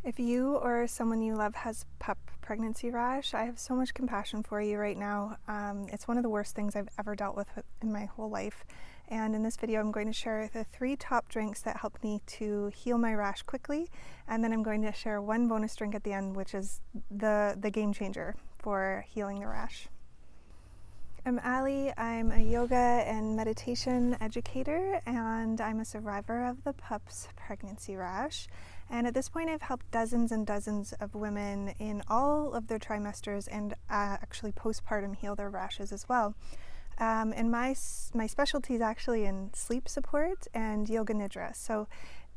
If you or someone you love has PUPPP pregnancy rash, I have so much compassion for you right now. It's one of the worst things I've ever dealt with in my whole life. And in this video, I'm going to share the 3 top drinks that helped me to heal my rash quickly. And then I'm going to share one bonus drink at the end, which is the game changer for healing the rash. I'm Ali. I'm a yoga and meditation educator, and I'm a survivor of the PUPPP pregnancy rash. And at this point, I've helped dozens and dozens of women in all of their trimesters and actually postpartum heal their rashes as well. And my specialty is actually in sleep support and yoga nidra. So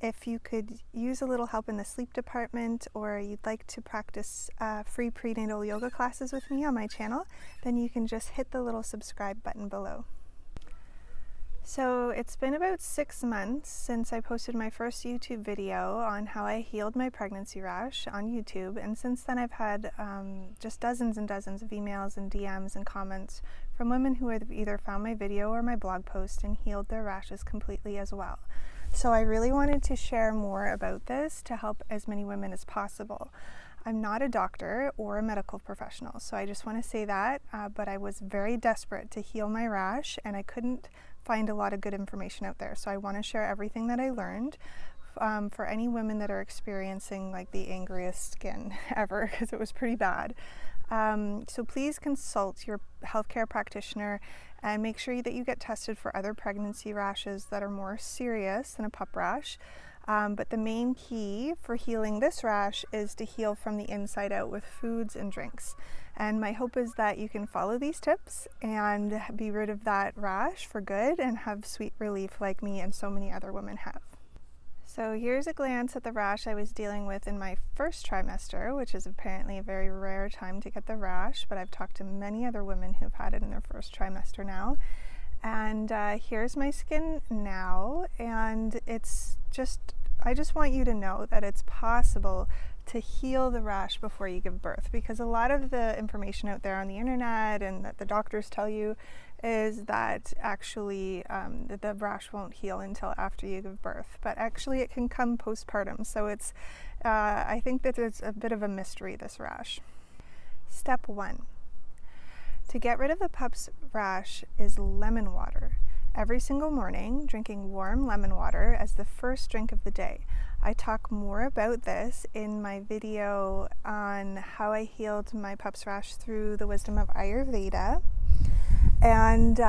if you could use a little help in the sleep department, or you'd like to practice free prenatal yoga classes with me on my channel, then you can just hit the little subscribe button below. So it's been about 6 months since I posted my first YouTube video on how I healed my pregnancy rash on YouTube, and since then I've had just dozens and dozens of emails and DMs and comments from women who have either found my video or my blog post and healed their rashes completely as well. So I really wanted to share more about this to help as many women as possible. I'm not a doctor or a medical professional, so I just want to say that, but I was very desperate to heal my rash, and I couldn't find a lot of good information out there. So I want to share everything that I learned for any women that are experiencing like the angriest skin ever, because it was pretty bad. So please consult your healthcare practitioner and make sure that you get tested for other pregnancy rashes that are more serious than a PUPPP rash. But the main key for healing this rash is to heal from the inside out with foods and drinks. And my hope is that you can follow these tips and be rid of that rash for good and have sweet relief like me and so many other women have. So here's a glance at the rash I was dealing with in my first trimester, which is apparently a very rare time to get the rash, but I've talked to many other women who've had it in their first trimester now. And here's my skin now, and I just want you to know that it's possible to heal the rash before you give birth, because a lot of the information out there on the internet and that the doctors tell you is that actually the rash won't heal until after you give birth, but actually it can come postpartum. So it's I think that it's a bit of a mystery, this rash. Step 1. To get rid of the PUPPP rash is lemon water. Every single morning, drinking warm lemon water as the first drink of the day. I talk more about this in my video on how I healed my PUPPP rash through the wisdom of Ayurveda. And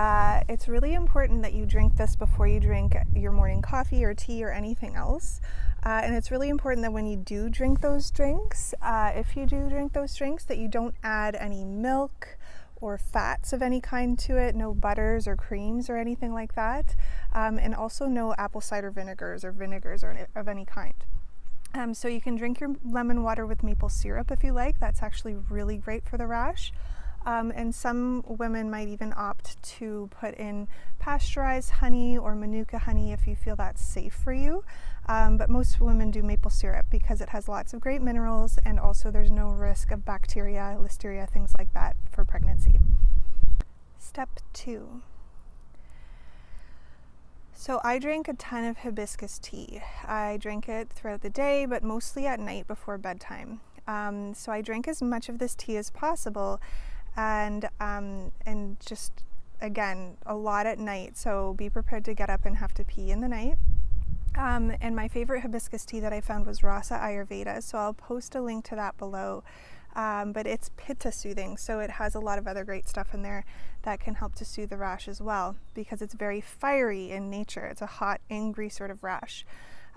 it's really important that you drink this before you drink your morning coffee or tea or anything else. And it's really important that when you do drink those drinks, if you do drink those drinks, that you don't add any milk or fats of any kind to it, no butters or creams or anything like that, and also no apple cider vinegars or of any kind. So you can drink your lemon water with maple syrup if you like. That's actually really great for the rash. And some women might even opt to put in pasteurized honey or manuka honey if you feel that's safe for you. But most women do maple syrup because it has lots of great minerals, and also there's no risk of bacteria, listeria, things like that for pregnancy. Step 2. So I drink a ton of hibiscus tea. I drink it throughout the day, but mostly at night before bedtime. So I drink as much of this tea as possible, and just, again, a lot at night. So be prepared to get up and have to pee in the night. And my favorite hibiscus tea that I found was Rasa Ayurveda, so I'll post a link to that below. But it's pitta soothing, so it has a lot of other great stuff in there that can help to soothe the rash as well, because it's very fiery in nature. It's a hot, angry sort of rash.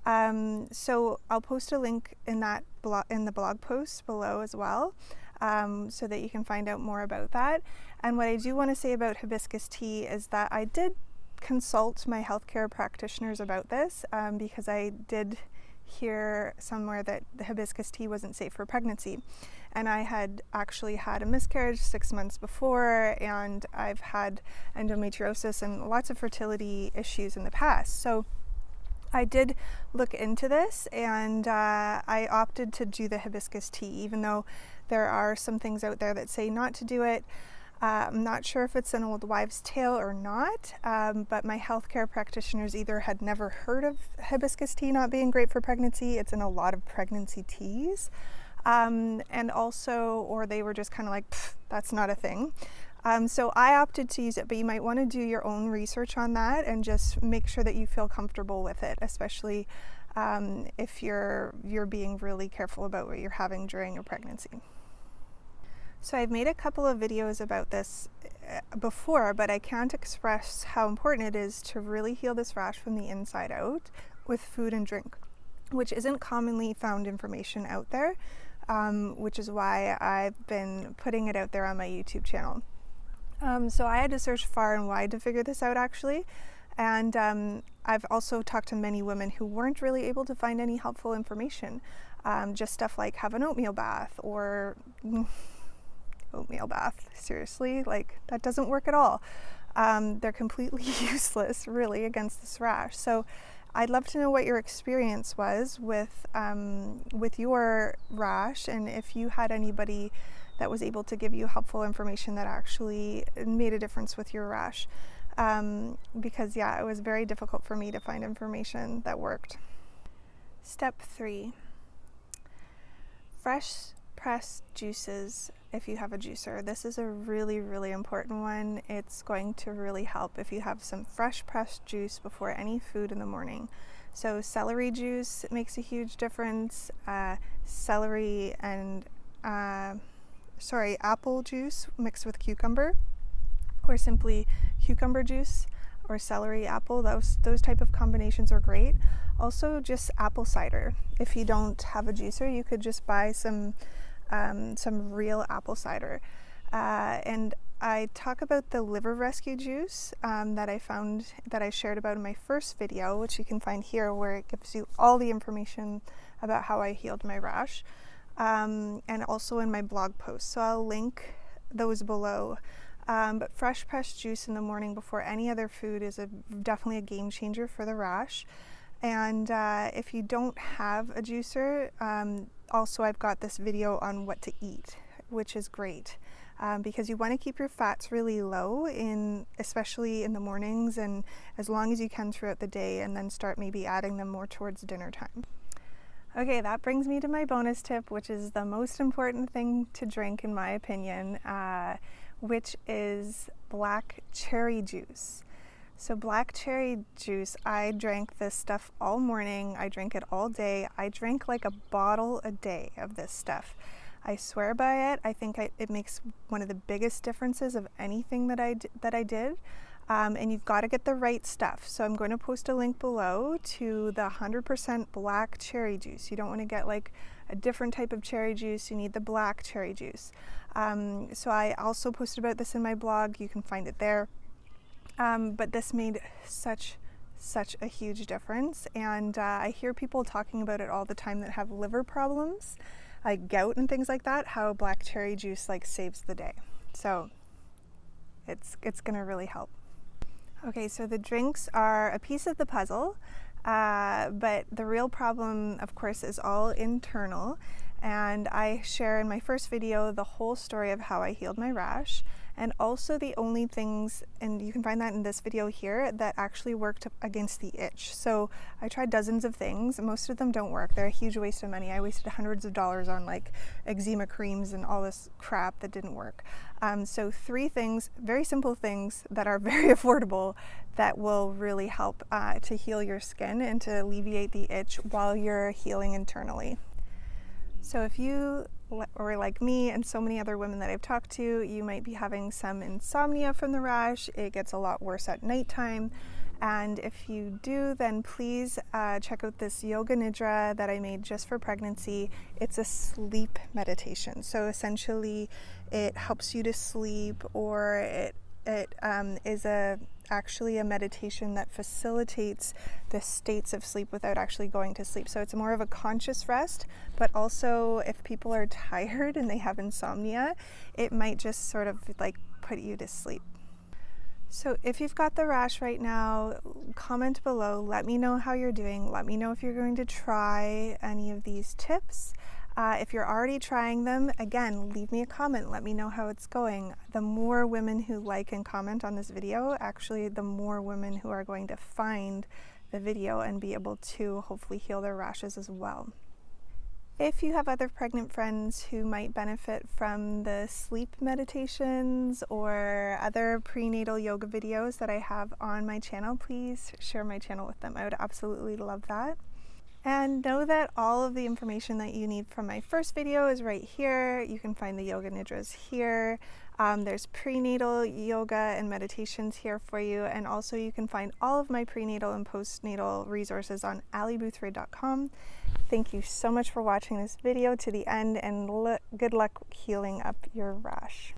So I'll post a link in the blog post below as well, so that you can find out more about that. And what I do want to say about hibiscus tea is that I did consult my healthcare practitioners about this, because I did hear somewhere that the hibiscus tea wasn't safe for pregnancy, and I had actually had a miscarriage 6 months before, and I've had endometriosis and lots of fertility issues in the past. So I did look into this, and I opted to do the hibiscus tea, even though there are some things out there that say not to do it. I'm not sure if it's an old wives' tale or not, but my healthcare practitioners either had never heard of hibiscus tea not being great for pregnancy, it's in a lot of pregnancy teas, and also, or they were just kind of like, that's not a thing. So I opted to use it, but you might want to do your own research on that and just make sure that you feel comfortable with it, especially if you're being really careful about what you're having during your pregnancy. So I've made a couple of videos about this before, but I can't express how important it is to really heal this rash from the inside out with food and drink, which isn't commonly found information out there, which is why I've been putting it out there on my YouTube channel. So I had to search far and wide to figure this out, actually. And I've also talked to many women who weren't really able to find any helpful information. Just stuff like have an oatmeal bath, or oatmeal bath, seriously, like that doesn't work at all. They're completely useless, really, against this rash. So I'd love to know what your experience was with your rash, and if you had anybody that was able to give you helpful information that actually made a difference with your rash. Because yeah, it was very difficult for me to find information that worked. Step 3, fresh pressed juices. If you have a juicer, this is a really, really important one. It's going to really help if you have some fresh pressed juice before any food in the morning. So celery juice makes a huge difference. Celery and apple juice mixed with cucumber, or simply cucumber juice or celery apple, those type of combinations are great. Also just apple cider. If you don't have a juicer, you could just buy some real apple cider. And I talk about the liver rescue juice that I shared about in my first video, which you can find here, where it gives you all the information about how I healed my rash, and also in my blog post. So I'll link those below. But fresh pressed juice in the morning before any other food is definitely a game changer for the rash. And if you don't have a juicer, also I've got this video on what to eat, which is great, because you want to keep your fats really low, especially in the mornings, and as long as you can throughout the day, and then start maybe adding them more towards dinner time. Okay, that brings me to my bonus tip, which is the most important thing to drink in my opinion, which is black cherry juice. So black cherry juice, I drank this stuff all morning, I drank it all day. I drank like a bottle a day of this stuff. I swear by it. I think it makes one of the biggest differences of anything that I did. And you've got to get the right stuff. So I'm going to post a link below to the 100% black cherry juice. You don't want to get like a different type of cherry juice. You need the black cherry juice. So I also posted about this in my blog. You can find it there. But this made such a huge difference. And I hear people talking about it all the time that have liver problems, like gout and things like that, how black cherry juice like saves the day. So it's going to really help. Okay, so the drinks are a piece of the puzzle, but the real problem, of course, is all internal. And I share in my first video the whole story of how I healed my rash, and also the only things, and you can find that in this video here, that actually worked against the itch. So I tried dozens of things. Most of them don't work. They're a huge waste of money. I wasted hundreds of dollars on like eczema creams and all this crap that didn't work. So 3 things, very simple things that are very affordable, that will really help to heal your skin and to alleviate the itch while you're healing internally. So if you or like me and so many other women that I've talked to, you might be having some insomnia from the rash. It gets a lot worse at nighttime. And if you do, then please check out this yoga nidra that I made just for pregnancy. It's a sleep meditation. So essentially it helps you to sleep, or it is actually a meditation that facilitates the states of sleep without actually going to sleep. So it's more of a conscious rest, but also if people are tired and they have insomnia, it might just sort of like put you to sleep. So if you've got the rash right now, comment below, let me know how you're doing. Let me know if you're going to try any of these tips. If you're already trying them, again, leave me a comment. Let me know how it's going. The more women who like and comment on this video, actually, the more women who are going to find the video and be able to hopefully heal their rashes as well. If you have other pregnant friends who might benefit from the sleep meditations or other prenatal yoga videos that I have on my channel, please share my channel with them. I would absolutely love that. And know that all of the information that you need from my first video is right here. You can find the yoga nidras here. There's prenatal yoga and meditations here for you. And also you can find all of my prenatal and postnatal resources on allyboothray.com. Thank you so much for watching this video to the end, and good luck healing up your rash.